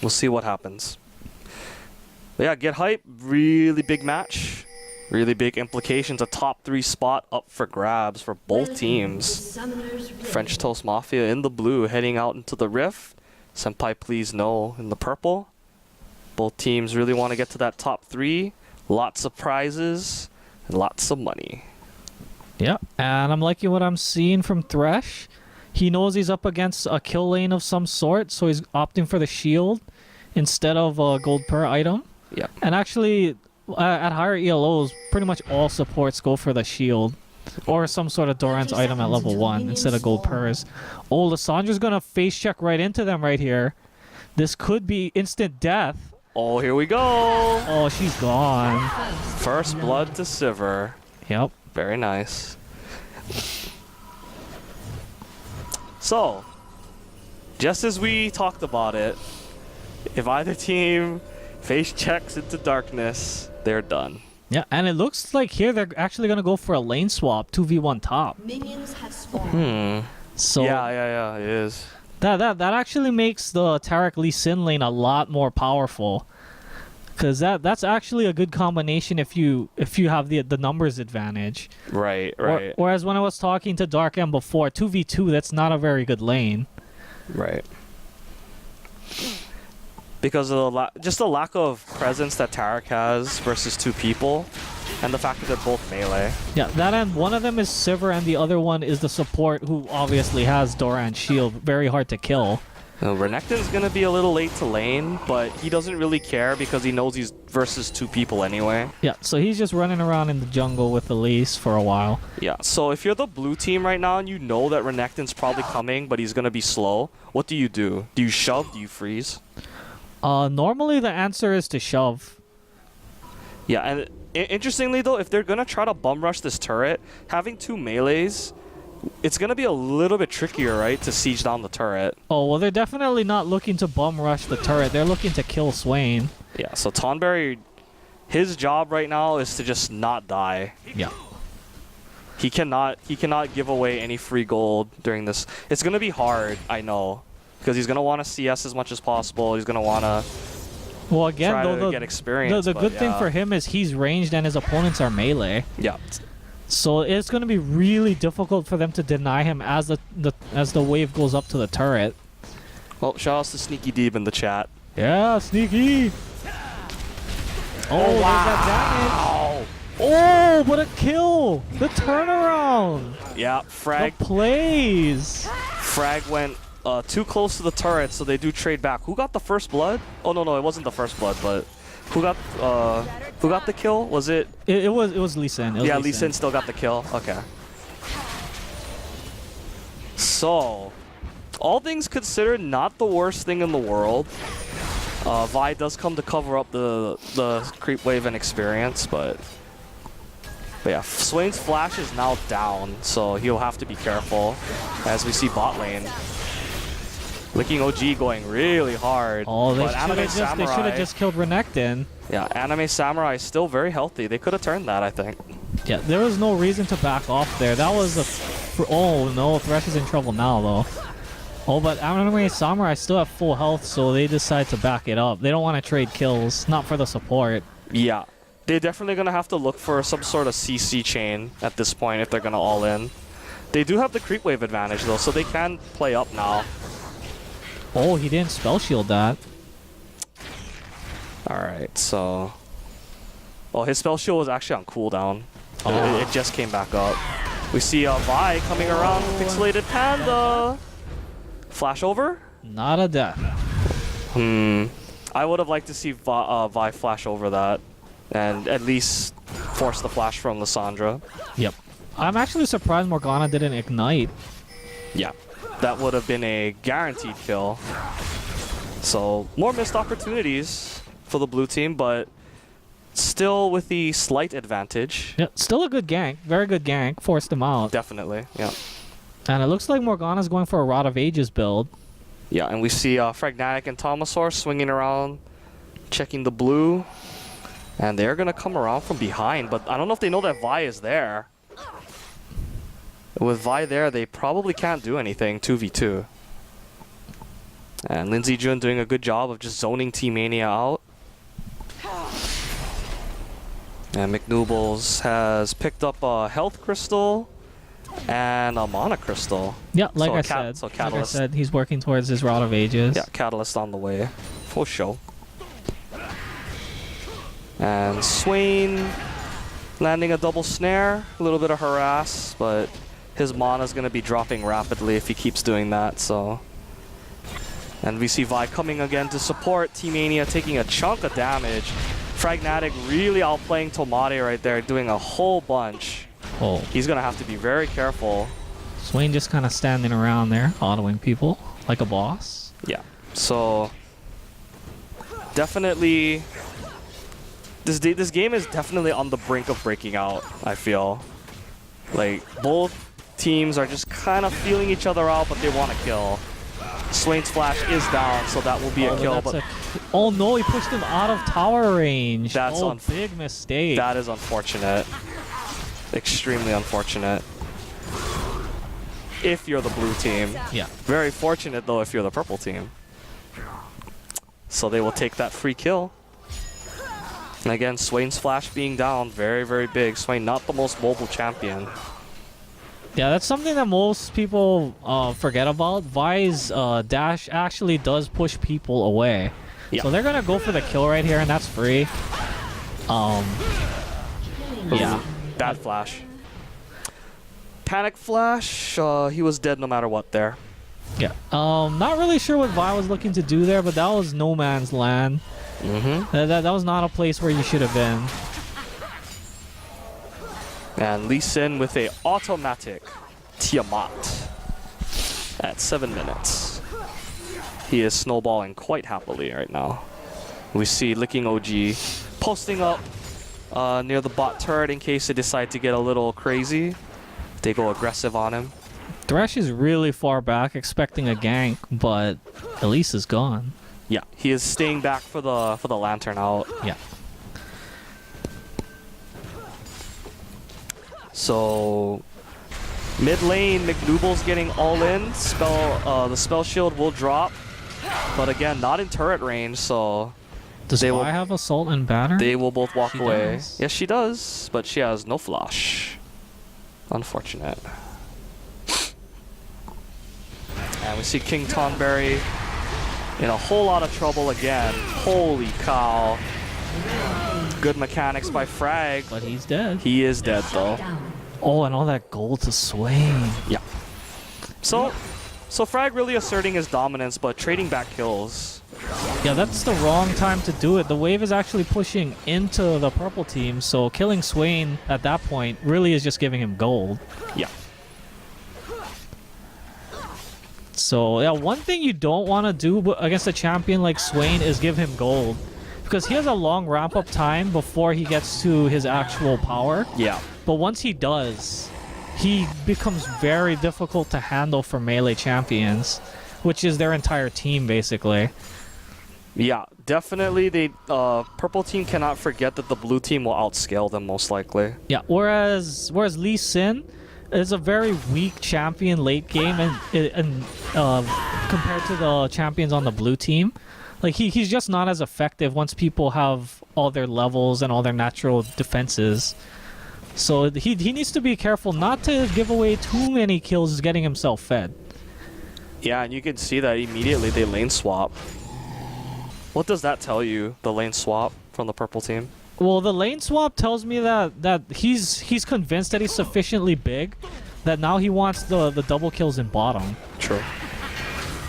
We'll see what happens. But yeah, get hype. Really big match. Really big implications. A top 3 spot up for grabs for both teams. French Toast Mafia in the blue heading out into the Rift. SenpaiPlsNo in the purple. Both teams really want to get to that top 3. Lots of prizes and lots of money. Yeah, and I'm liking what I'm seeing from Thresh. He knows he's up against a kill lane of some sort, so he's opting for the shield instead of a gold per item. Yeah. And actually, at higher ELOs, pretty much all supports go for the shield or some sort of Doran's item at level 1 instead of gold purrs. Oh, Lissandra's going to face check right into them right here. This could be instant death. Oh, here we go. Oh, she's gone. First blood to Sivir. Yep. Very nice. So, just as we talked about it, if either team face checks into darkness, they're done. Yeah, and it looks like here they're actually going to go for a lane swap, 2v1 top. Minions have spawned. So Yeah, it is. that actually makes the Taric Lee Sin lane a lot more powerful. Because that's actually a good combination if you have the numbers advantage. Right. Whereas when I was talking to Dark M before, 2v2, that's not a very good lane. Right. Because of just the lack of presence that Taric has versus 2 people, and the fact that they're both melee. Yeah, that and one of them is Sivir and the other one is the support who obviously has Doran's shield. Very hard to kill. Renekton's gonna be a little late to lane, but he doesn't really care because he knows he's versus 2 people anyway. Yeah, so he's just running around in the jungle with Elise for a while. Yeah, so if you're the blue team right now and you know that Renekton's probably coming, but he's gonna be slow, what do you do? Do you shove? Do you freeze? Normally the answer is to shove. Yeah, and interestingly though, if they're gonna try to bum rush this turret, having 2 melees, it's gonna be a little bit trickier, right, to siege down the turret. Oh, well, they're definitely not looking to bum rush the turret. They're looking to kill Swain. Yeah, so Tonberry, his job right now is to just not die. Yeah. He cannot give away any free gold during this. It's gonna be hard, I know, because he's gonna want to CS as much as possible. He's gonna want to Well, again, try though, to get experience. the good thing for him is he's ranged and his opponents are melee. Yeah. So it's going to be really difficult for them to deny him as the wave goes up to the turret. Well, shout outs to Sneaky Deeb in the chat. Yeah, sneaky. Oh, wow. there's that damage. Oh, what a kill! The turnaround. Yeah, frag. The plays. Frag went too close to the turret, so they do trade back. Who got the first blood? Oh no, it wasn't the first blood, but who got the kill? Was it? It was Lee Sin. Yeah, Lee Sin still got the kill. Okay. So, all things considered, not the worst thing in the world. Vi does come to cover up the creep wave and experience, but yeah, Swain's flash is now down, so he'll have to be careful as we see bot lane. Licking OG going really hard. Oh, they should have just killed Renekton. Yeah, Anime Samurai is still very healthy. They could have turned that, I think. Yeah, there was no reason to back off there. That was oh no, Thresh is in trouble now though. Oh, but Anime Samurai still have full health, so they decide to back it up. They don't want to trade kills, not for the support. Yeah, they're definitely going to have to look for some sort of CC chain at this point if they're going to all in. They do have the creep wave advantage though, so they can play up now. Oh, he didn't spell shield that. Alright, so... Oh, his spell shield was actually on cooldown. Oh. It just came back up. We see Vi coming around with Pixelated Panda. Flash over? Not a death. I would have liked to see Vi flash over that. And at least force the flash from Lissandra. Yep. I'm actually surprised Morgana didn't ignite. Yeah. That would have been a guaranteed kill. So, more missed opportunities for the blue team, but still with the slight advantage. Yeah, still a good gank. Very good gank. Forced him out. Definitely, yeah. And it looks like Morgana's going for a Rod of Ages build. Yeah, and we see Fragnatic and Thomasaur swinging around, checking the blue. And they're going to come around from behind, but I don't know if they know that Vi is there. With Vi there, they probably can't do anything 2v2. And Lindsay Jun doing a good job of just zoning Team Mania out. And McNoobles has picked up a health crystal and a mana crystal. Yeah, like So I a said. so Like I Catalyst. said, he's working towards his Rod of Ages. Yeah, Catalyst on the way. For sure. And Swain landing a double snare. A little bit of harass, but his mana's going to be dropping rapidly if he keeps doing that, so... And we see Vi coming again to support. Team Mania taking a chunk of damage. Fragnatic really outplaying Tomate right there, doing a whole bunch. Oh, He's going to have to be very careful. Swain just kind of standing around there, autoing people like a boss. Yeah, so... Definitely... This game is definitely on the brink of breaking out, I feel. Like, both teams are just kind of feeling each other out, but they want to kill. Swain's flash is down, so that will be a kill, but oh no, he pushed him out of tower range. That's big mistake. that is unfortunate. Extremely unfortunate. If you're the blue team. Yeah. Very fortunate, though, if you're the purple team. So they will take that free kill. And again, Swain's flash being down, very, very big. Swain not the most mobile champion. Yeah, that's something that most people forget about. Vi's dash actually does push people away. Yeah. So they're gonna go for the kill right here, and that's free. Yeah. Bad flash. Panic flash, he was dead no matter what there. Yeah. Not really sure what Vi was looking to do there, but that was no man's land. Mm-hmm. That was not a place where you should have been. And Lee Sin with a automatic Tiamat at 7 minutes. He is snowballing quite happily right now. We see Licking OG posting up near the bot turret in case they decide to get a little crazy. They go aggressive on him. Thresh is really far back, expecting a gank, but Elise is gone. Yeah, he is staying back for the lantern out. Yeah. So mid lane, McNooble's getting all in. The spell shield will drop, but again, not in turret range. So Does They Vi will- have Assault and Batter? they will both walk She away. does. Yes, she does, but she has no flash. Unfortunate. And we see King Tonberry in a whole lot of trouble again. Holy cow. Good mechanics by Frag. But he's dead. He is dead though. Oh, and all that gold to Swain. Yeah. So Frag really asserting his dominance, but trading back kills. Yeah, that's the wrong time to do it. The wave is actually pushing into the purple team, so killing Swain at that point really is just giving him gold. Yeah. So, yeah, one thing you don't want to do against a champion like Swain is give him gold. Because he has a long ramp-up time before he gets to his actual power. Yeah. But once he does, he becomes very difficult to handle for melee champions, which is their entire team, basically. Yeah, definitely. They purple team cannot forget that the blue team will outscale them most likely. Yeah, whereas Lee Sin is a very weak champion late game, and compared to the champions on the blue team, like he's just not as effective once people have all their levels and all their natural defenses. So he needs to be careful not to give away too many kills getting himself fed. Yeah, and you can see that immediately they lane swap. What does that tell you, the lane swap from the purple team? Well, the lane swap tells me that he's convinced that he's sufficiently big that now he wants the double kills in bottom. True.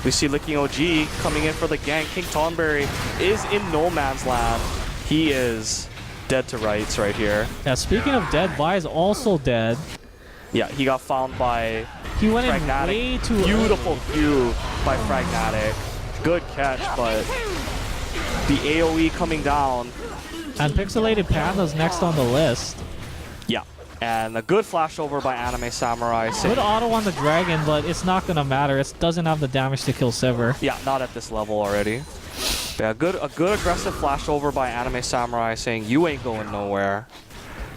We see Licking OG coming in for the gank. King Tonberry is in no man's land. He is dead to rights right here. Yeah, speaking of dead, Vi is also dead. Yeah, he got found by He went in Fragnatic. way too Beautiful Q by Fragnatic. Good catch, but the AoE coming down. And Pixelated Panda's next on the list. Yeah, and a good flashover by Anime Samurai. Good auto on the dragon, but it's not gonna matter. It doesn't have the damage to kill Sever. Yeah, not at this level already. Yeah, a good aggressive flashover by Anime Samurai saying you ain't going nowhere.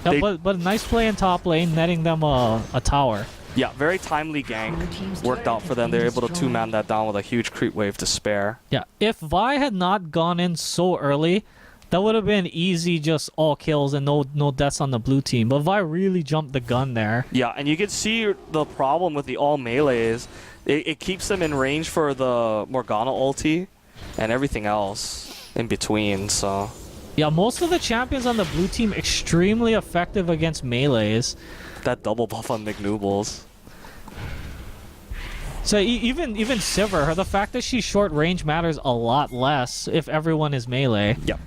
Yeah, They- but a nice play in top lane, netting them a tower. Yeah, very timely gank. Worked out for them. They were able to two-man that down with a huge creep wave to spare. Yeah, if Vi had not gone in so early, that would have been easy, just all kills and no deaths on the blue team. But Vi really jumped the gun there. Yeah, and you can see the problem with the all melees. It keeps them in range for the Morgana ulti and everything else in between, so... Yeah, most of the champions on the blue team extremely effective against melees. That double buff on McNoobles. So even Sivir, the fact that she's short range matters a lot less if everyone is melee. Yep.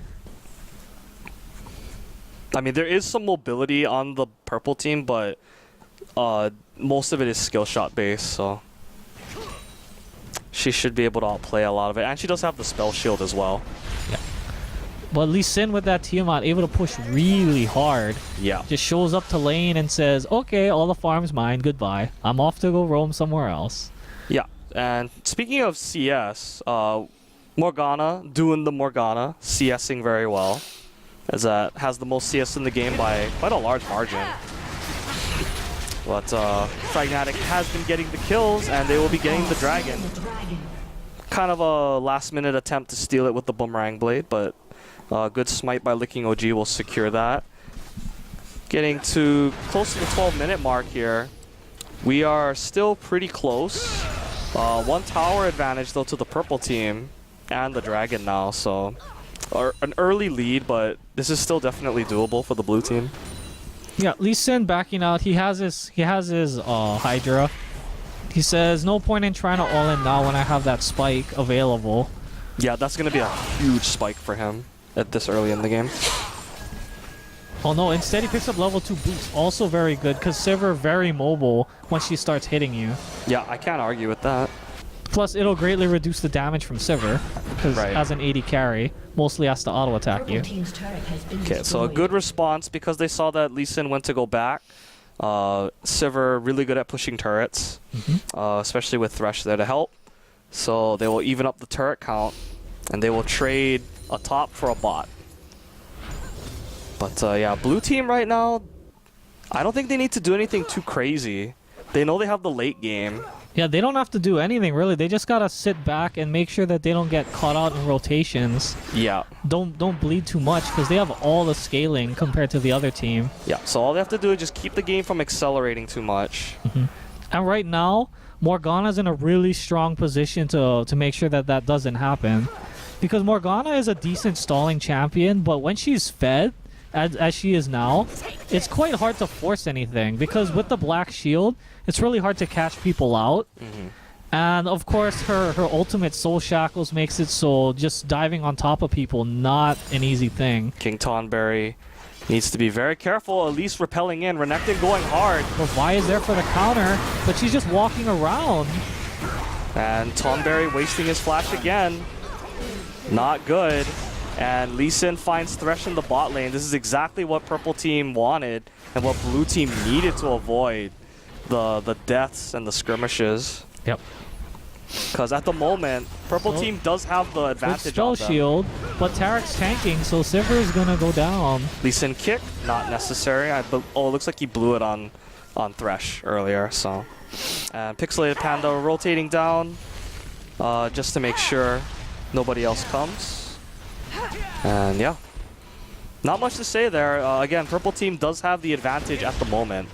I mean, there is some mobility on the purple team, but most of it is skill shot based, so she should be able to outplay a lot of it. And she does have the spell shield as well. Yeah. But Lee Sin with that Tiamat able to push really hard. Yeah. Just shows up to lane and says, okay, all the farm's mine, goodbye. I'm off to go roam somewhere else. Yeah. And speaking of CS, Morgana doing the Morgana, CSing very well. As that has the most CS in the game by quite a large margin. But Fragnatic has been getting the kills, and they will be getting the dragon. Kind of a last-minute attempt to steal it with the Boomerang Blade, but good smite by Licking OG will secure that. Getting to close to the 12-minute mark here. We are still pretty close. One tower advantage, though, to the purple team and the dragon now, so... an early lead, but this is still definitely doable for the blue team. Yeah, Lee Sin backing out. He has his Hydra. He says, no point in trying to all in now when I have that spike available. Yeah, that's going to be a huge spike for him at this early in the game. Oh no, instead he picks up level 2 boots. Also very good, because Sivir very mobile when she starts hitting you. Yeah, I can't argue with that. Plus, it'll greatly reduce the damage from Sivir, because as an AD carry, mostly has to auto-attack you. Okay, so a good response because they saw that Lee Sin went to go back. Sivir really good at pushing turrets, especially with Thresh there to help. So they will even up the turret count, and they will trade a top for a bot. But yeah, blue team right now, I don't think they need to do anything too crazy. They know they have the late game. Yeah, they don't have to do anything really. They just gotta sit back and make sure that they don't get caught out in rotations. Yeah. Don't bleed too much because they have all the scaling compared to the other team. Yeah. So all they have to do is just keep the game from accelerating too much. And right now, Morgana's in a really strong position to make sure that that doesn't happen, because Morgana is a decent stalling champion, but when she's fed, as she is now, it's quite hard to force anything because with the black shield, it's really hard to catch people out. And of course, her ultimate Soul Shackles makes it so just diving on top of people not an easy thing. King Tonberry needs to be very careful, at least repelling in. Renekton going hard. Well, Vi is there for the counter, but she's just walking around. And Tonberry wasting his flash again. Not good. And Lee Sin finds Thresh in the bot lane. This is exactly what purple team wanted and what blue team needed to avoid the deaths and the skirmishes. Yep. Because at the moment, purple team does have the advantage spell on them. shield, but Tarek's tanking, so Sivir is gonna go down. Lee Sin kick, not necessary. Oh, it looks like he blew it on Thresh earlier. So, and Pixelated Panda rotating down just to make sure nobody else comes. And yeah, not much to say there. Again, purple team does have the advantage at the moment.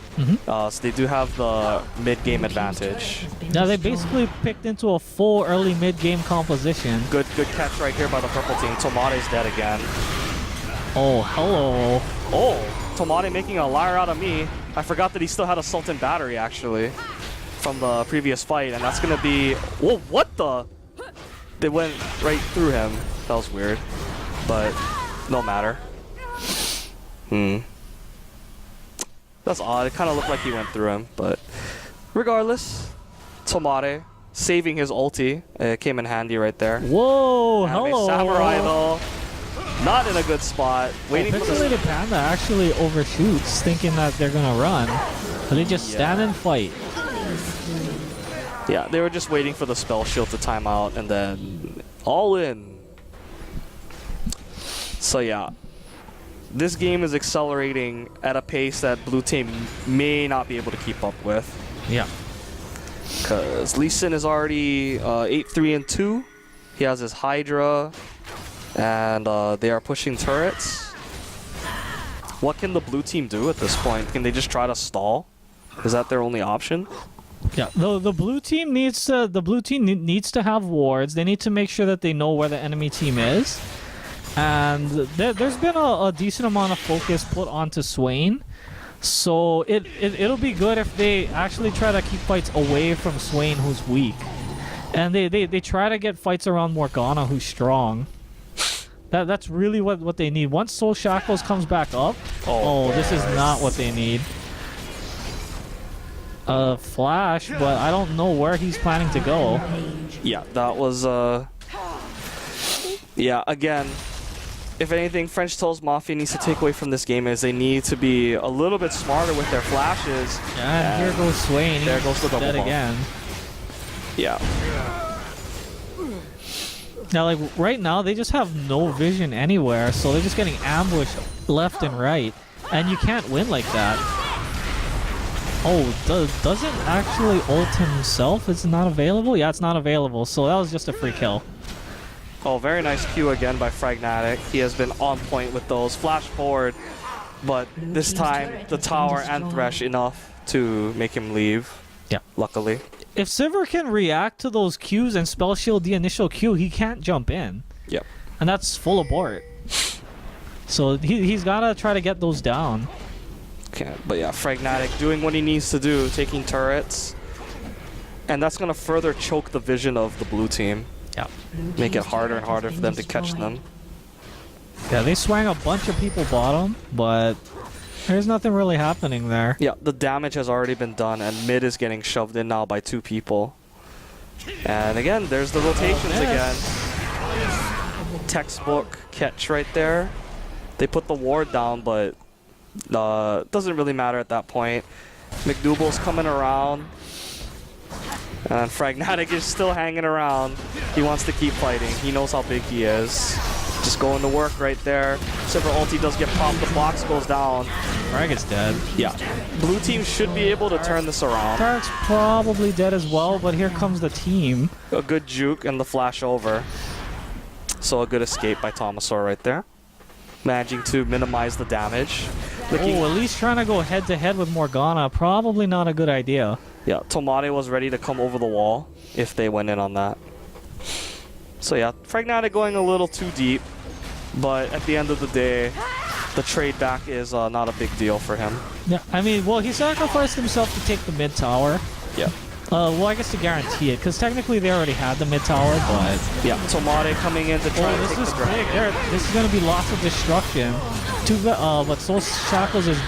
So they do have the mid-game advantage. Now they basically picked into a full early mid-game composition. Good catch right here by the purple team. Tomate's dead again. Oh, hello. Oh, Tomate making a liar out of me. I forgot that he still had a Sultan battery actually from the previous fight, and that's gonna be... Whoa, what the? They went right through him. That was weird, but no matter. That's odd. It kind of looked like he went through him, but regardless, Tomate saving his ulti. It came in handy right there. Whoa, Anime hello. Samurai though, not in a good spot. Waiting for Pixelated Panda actually overshoots, thinking that they're gonna run, but they just stand and fight. Yeah, they were just waiting for the spell shield to time out and then all in. So yeah, this game is accelerating at a pace that blue team may not be able to keep up with. Yeah. Because Lee Sin is already 8-3-2. He has his Hydra, and they are pushing turrets. What can the blue team do at this point? Can they just try to stall? Is that their only option? Yeah, the blue team needs to have wards. They need to make sure that they know where the enemy team is. And there's been a decent amount of focus put onto Swain. So it'll be good if they actually try to keep fights away from Swain, who's weak. And they try to get fights around Morgana, who's strong. That's really what they need. Once Soul Shackles comes back up, this is not what they need. Flash, but I don't know where he's planning to go. Yeah, that was yeah, again, if anything, French Toast Mafia needs to take away from this game is they need to be a little bit smarter with their flashes. Yeah, and here goes Swain. There goes the double dead bump. again. Yeah. Now, like, right now, they just have no vision anywhere, so they're just getting ambushed left and right. And you can't win like that. Oh, doesn't actually ult himself? It's not available? Yeah, it's not available, so that was just a free kill. Oh, very nice Q again by Fragnatic. He has been on point with those. Flash forward, but this time the tower and Thresh enough to make him leave. Yeah. Luckily. If Sivir can react to those Qs and spell shield the initial Q, he can't jump in. Yep. And that's full abort. So he's got to try to get those down. Okay, but yeah, Fragnatic doing what he needs to do, taking turrets. And that's going to further choke the vision of the blue team. Yeah. Make it harder and harder for them to catch them. Yeah, they swang a bunch of people bottom, but there's nothing really happening there. Yeah, the damage has already been done, and mid is getting shoved in now by 2 people. And again, there's the rotations again. Textbook catch right there. They put the ward down, but doesn't really matter at that point. McDouble's coming around. And Fragnatic is still hanging around. He wants to keep fighting. He knows how big he is. Just going to work right there. Sivir ulti does get popped. The box goes down. Frag is dead. Yeah. Blue team should be able to turn this around. Tark's probably dead as well, but here comes the team. A good juke and the flash over. So a good escape by Thomasaur right there. Managing to minimize the damage. Oh, at least trying to go head-to-head with Morgana. Probably not a good idea. Yeah, Tomate was ready to come over the wall if they went in on that. So yeah, Fragnatic going a little too deep. But at the end of the day, the trade back is not a big deal for him. Yeah, I mean, well, he sacrificed himself to take the mid tower. Yeah. Well, I guess to guarantee it, because technically they already had the mid tower, but... Yeah, Tomate coming in to try to this take is the dragon. big. This is going to be lots of destruction. But Soul Shackles is...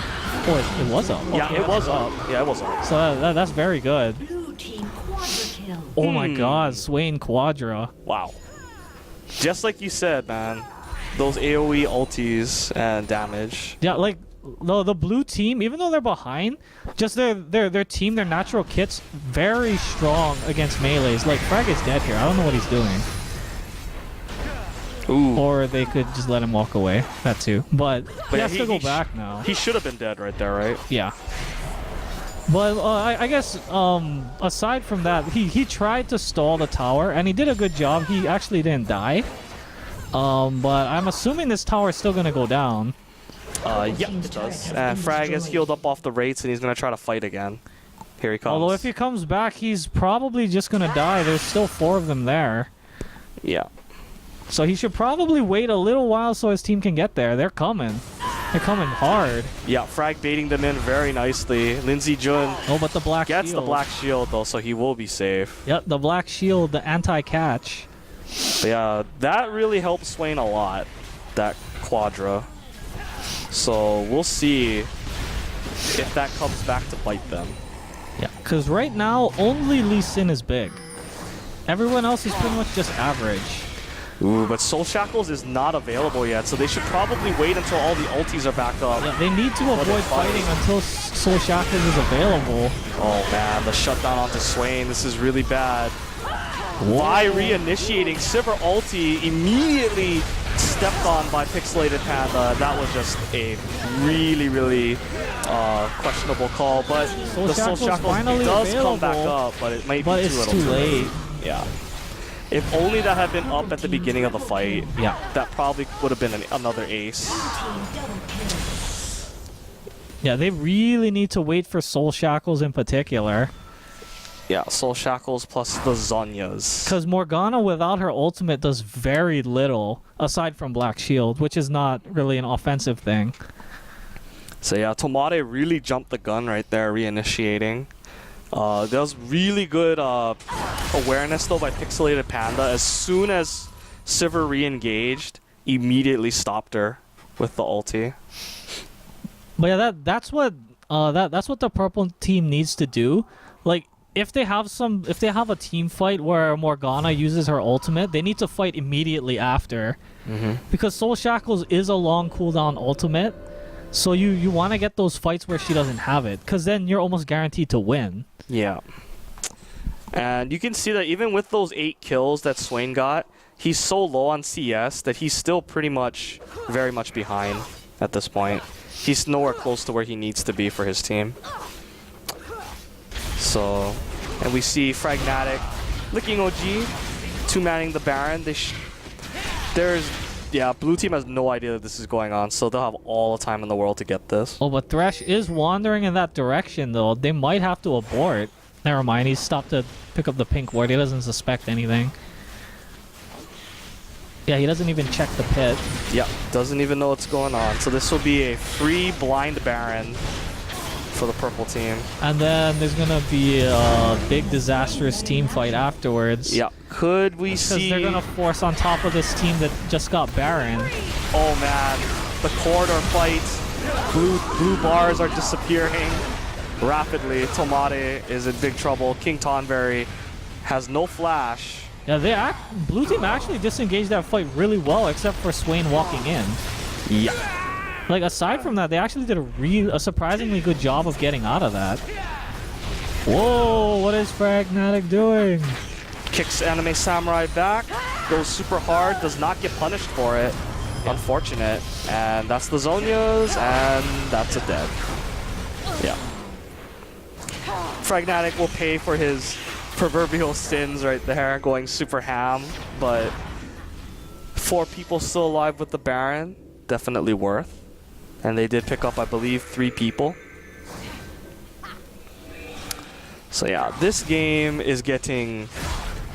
Oh, it was up. Yeah, it was up. Yeah, it was up. So that's very good. Blue team quadra kill. Oh my god, Swain Quadra. Wow. Just like you said, man. Those AoE ultis and damage. Yeah, like the blue team, even though they're behind, just their team, their natural kit's very strong against melees. Like Frag is dead here. I don't know what he's doing. Ooh. Or they could just let him walk away. That too. But he has to go back now. He should have been dead right there, right? Yeah. But I guess aside from that, he tried to stall the tower and he did a good job. He actually didn't die. But I'm assuming this tower is still gonna go down. Yeah, it does. And Frag is healed up off the rates and he's gonna try to fight again. Here he comes. Although if he comes back, he's probably just gonna die. There's still 4 of them there. Yeah. So he should probably wait a little while so his team can get there. They're coming. They're coming hard. Yeah, Frag baiting them in very nicely. Lindsay Jun Oh, but the black gets shield. the black shield though, so he will be safe. Yep, the black shield, the anti-catch. But yeah, that really helps Swain a lot, that Quadra. So we'll see if that comes back to bite them. Yeah, because right now, only Lee Sin is big. Everyone else is pretty much just average. Ooh, but Soul Shackles is not available yet, so they should probably wait until all the ultis are back up. Yeah, they need to avoid fighting until Soul Shackles is available. Oh man, the shutdown onto Swain, this is really bad. Why reinitiating? Sivir ulti immediately stepped on by Pixelated Panda. That was just a really questionable call. But the Soul Shackles finally does come available, back up, but it might be but too it's little too late. Yeah. If only that had been up at the beginning of the fight, Yeah. that probably would have been another ace. Yeah, they really need to wait for Soul Shackles in particular. Yeah, Soul Shackles plus the Zhonyas. Because Morgana without her ultimate does very little, aside from Black Shield, which is not really an offensive thing. So yeah, Tomate really jumped the gun right there, reinitiating. There was really good awareness though by Pixelated Panda. As soon as Sivir re-engaged, immediately stopped her with the ulti. But yeah, that's what the purple team needs to do. Like if they have a team fight where Morgana uses her ultimate, they need to fight immediately after. Because Soul Shackles is a long cooldown ultimate. So you want to get those fights where she doesn't have it, because then you're almost guaranteed to win. Yeah. And you can see that even with those 8 kills that Swain got, he's so low on CS that he's still pretty much very much behind at this point. He's nowhere close to where he needs to be for his team. So, and we see Fragnatic licking OG, 2-manning the Baron. Yeah, blue team has no idea that this is going on, so they'll have all the time in the world to get this. Oh, but Thresh is wandering in that direction, though. They might have to abort. Never mind, he's stopped to pick up the pink ward. He doesn't suspect anything. Yeah, he doesn't even check the pit. Yeah, doesn't even know what's going on. So this will be a free blind Baron for the purple team. And then there's going to be a big disastrous team fight afterwards. Yeah. Could we see... Because they're going to force on top of this team that just got Baron. Oh man, the corridor fight. Blue bars are disappearing rapidly. Tomate is in big trouble. King Tonberry has no flash. Yeah, blue team actually disengaged that fight really well, except for Swain walking in. Yeah. Like, aside from that, they actually did a surprisingly good job of getting out of that. Whoa, what is Fragnatic doing? Kicks Anime Samurai back, goes super hard, does not get punished for it. Unfortunate. And that's the Zhonyas, and that's a dead. Yeah. Fragnatic will pay for his proverbial sins right there, going super ham, but 4 people still alive with the Baron, definitely worth. And they did pick up, I believe, 3 people. So yeah, this game is getting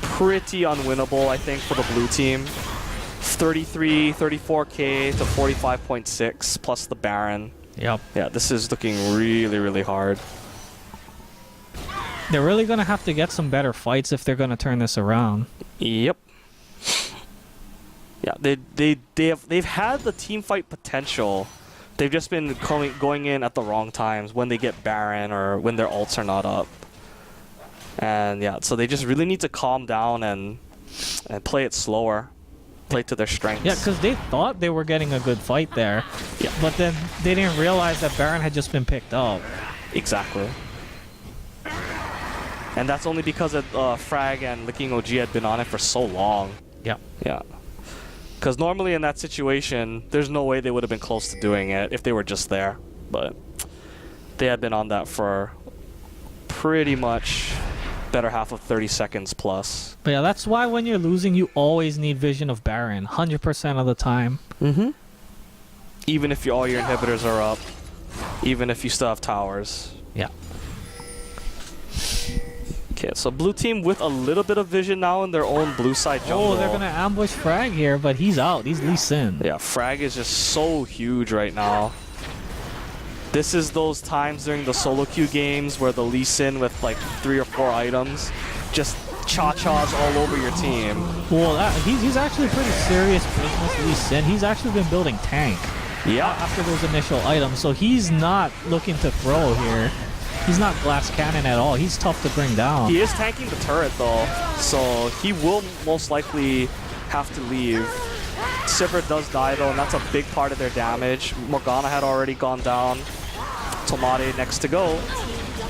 pretty unwinnable, I think, for the blue team. 33, 34k to 45.6 plus the Baron. Yep. Yeah, this is looking really hard. They're really going to have to get some better fights if they're going to turn this around. Yep. Yeah, they've had the team fight potential. They've just been going in at the wrong times when they get Baron or when their ults are not up. And yeah, so they just really need to calm down and play it slower. Play to their strengths. Yeah, because they thought they were getting a good fight there. Yeah. But then they didn't realize that Baron had just been picked up. Exactly. And that's only because Frag and Licking OG had been on it for so long. Yeah. Yeah. Because normally in that situation, there's no way they would have been close to doing it if they were just there. But they had been on that for pretty much better half of 30 seconds plus. But yeah, that's why when you're losing, you always need Vision of Baron, 100% of the time. Mm-hmm. Even if all your inhibitors are up, even if you still have towers. Yeah. Okay, so blue team with a little bit of vision now in their own blue side jungle. Oh, they're going to ambush Frag here, but he's out. He's Lee Sin. Yeah, Frag is just so huge right now. This is those times during the solo queue games where the Lee Sin with like 3 or 4 items just cha-chas all over your team. Well, he's actually pretty serious business, Lee Sin. He's actually been building tank. Yeah. After those initial items, so he's not looking to throw here. He's not glass cannon at all. He's tough to bring down. He is tanking the turret though, so he will most likely have to leave. Sivir does die though, and that's a big part of their damage. Morgana had already gone down. Tomate next to go,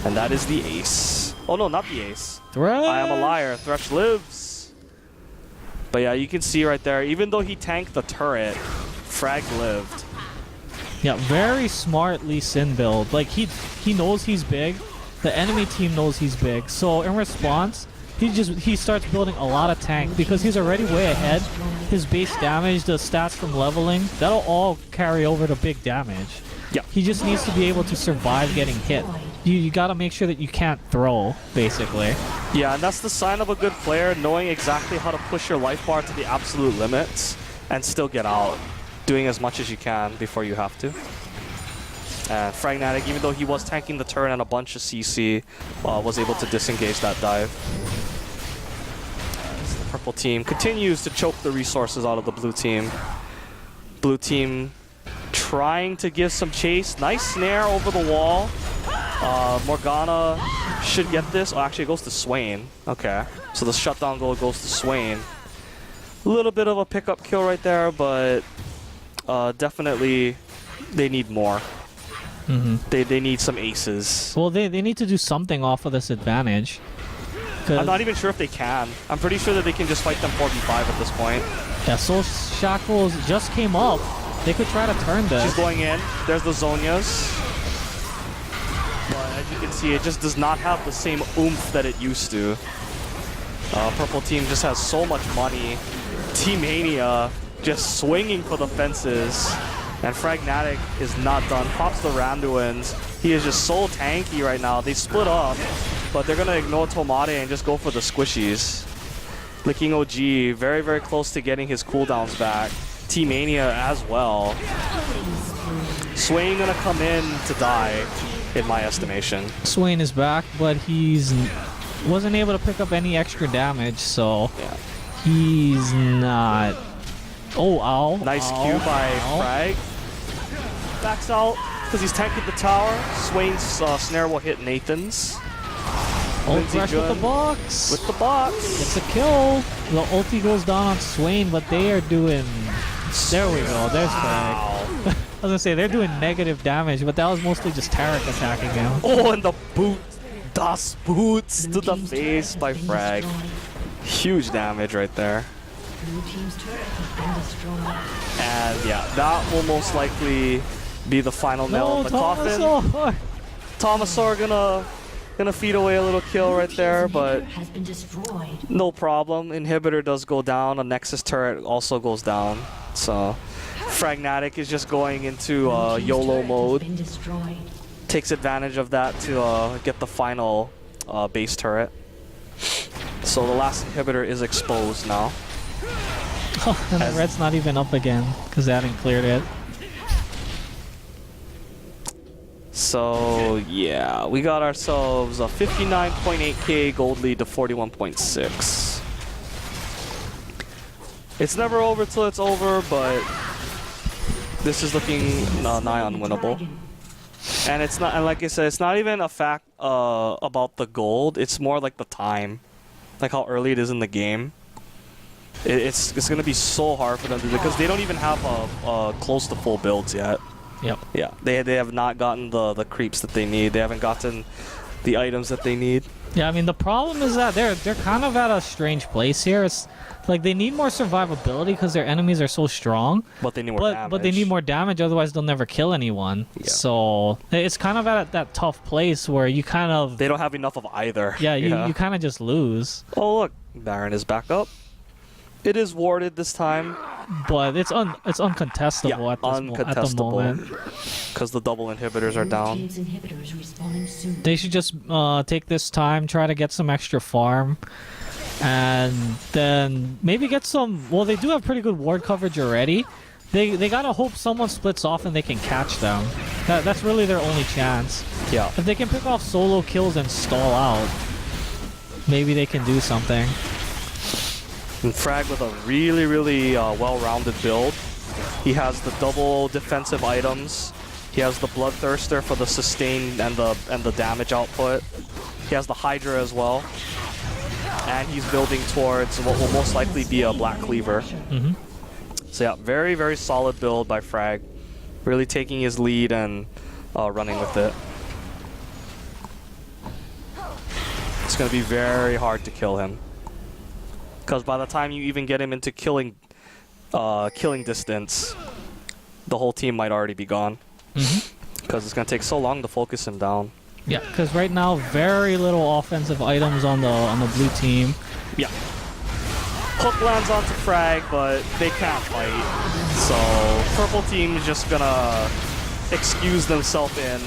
and that is the ace. Oh no, not the ace. Thresh! I am a liar. Thresh lives. But yeah, you can see right there, even though he tanked the turret, Frag lived. Yeah, very smartly Sin build. Like he knows he's big. The enemy team knows he's big. So in response, he starts building a lot of tank because he's already way ahead. His base damage, the stats from leveling, that'll all carry over to big damage. Yeah. He just needs to be able to survive getting hit. You gotta make sure that you can't throw, basically. Yeah, and that's the sign of a good player, knowing exactly how to push your life bar to the absolute limits and still get out, doing as much as you can before you have to. And Fragnatic, even though he was tanking the turret and a bunch of CC, was able to disengage that dive. As the purple team continues to choke the resources out of the blue team. Blue team trying to give some chase. Nice snare over the wall. Morgana should get this. Oh, actually, it goes to Swain. Okay. So the shutdown goal goes to Swain. A little bit of a pickup kill right there, but definitely they need more. They need some aces. Well, they need to do something off of this advantage. I'm not even sure if they can. I'm pretty sure that they can just fight them 4v5 at this point. Yeah, Soul Shackles just came up. They could try to turn this. She's going in. There's the Zhonya's. But as you can see, it just does not have the same oomph that it used to. Purple team just has so much money. Team Mania just swinging for the fences. And Fragnatic is not done. Pops the Randuins. He is just so tanky right now. They split up, but they're going to ignore Tomate and just go for the squishies. Licking OG, very, very close to getting his cooldowns back. Team Mania as well. Swain going to come in to die, in my estimation. Swain is back, but wasn't able to pick up any extra damage, so yeah. He's not... Oh, ow. Nice ow, Q by ow. Frag. Backs out because he's tanking the tower. Swain's snare will hit Nathan's. Ult rush with the box. With the box. It's a kill. The ulti goes down on Swain, but they are doing... There we go. There's Frag. I was gonna say, they're doing negative damage, but that was mostly just Tarek attacking him. Oh, and the boot. Das boots to the face by Frag. Huge damage right there. And yeah, that will most likely be the final nail in the coffin. Thomasaur gonna feed away a little kill right there, but no problem. Inhibitor does go down. A Nexus turret also goes down. So Fragnatic is just going into YOLO mode. Takes advantage of that to get the final base turret. So the last inhibitor is exposed now. Oh, and the red's not even up again because they hadn't cleared it. So yeah, we got ourselves a 59.8k gold lead to 41.6. It's never over till it's over, but this is looking nigh unwinnable. And it's not, and like I said, it's not even a fact about the gold. It's more like the time, like how early it is in the game. It's going to be so hard for them to do because they don't even have close to full builds yet. Yep. Yeah, they have not gotten the creeps that they need. They haven't gotten the items that they need. Yeah, I mean the problem is that they're kind of at a strange place here. It's like they need more survivability because their enemies are so strong. But they need more damage. But they need more damage, otherwise they'll never kill anyone. Yeah. So it's kind of at that tough place where you kind of... They don't have enough of either. Yeah, you kind of just lose. Oh look, Baron is back up. It is warded this time. But it's uncontestable at the moment. Because the double inhibitors are down. They should just take this time, try to get some extra farm. And then maybe get some... Well, they do have pretty good ward coverage already. They gotta hope someone splits off and they can catch them. That's really their only chance. Yeah. If they can pick off solo kills and stall out, maybe they can do something. And Frag with a really, really well-rounded build. He has the double defensive items. He has the Bloodthirster for the sustain and the damage output. He has the Hydra as well. And he's building towards what will most likely be a Black Cleaver. So yeah, very, very solid build by Frag. Really taking his lead and running with it. It's going to be very hard to kill him. Because by the time you even get him into killing distance, the whole team might already be gone. Because it's gonna take so long to focus him down. Yeah, because right now very little offensive items on the blue team. Yeah. Hook lands onto frag, but they can't fight. So purple team is just gonna excuse themselves in.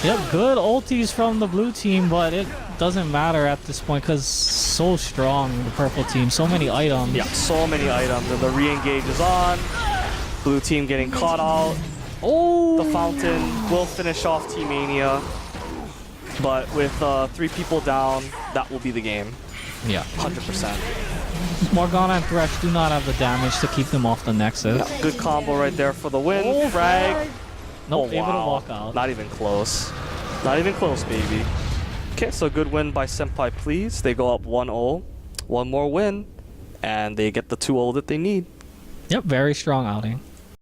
Yep, good ultis from the blue team, but it doesn't matter at this point because so strong the purple team, so many items. Yeah, so many items, and the re-engage is on. Blue team getting caught out. Oh! The fountain will finish off Team Mania, but with 3 people down, that will be the game. Yeah. 100%. Morgana and Thresh do not have the damage to keep them off the Nexus. Yeah, good combo right there for the win. Oh, frag. Nope, Oh, able to wow. walk out. Not even close. Not even close, baby. Okay, so good win by Senpai Please. They go up 1-0. One more win, and they get the 2-0 that they need. Yep, very strong outing.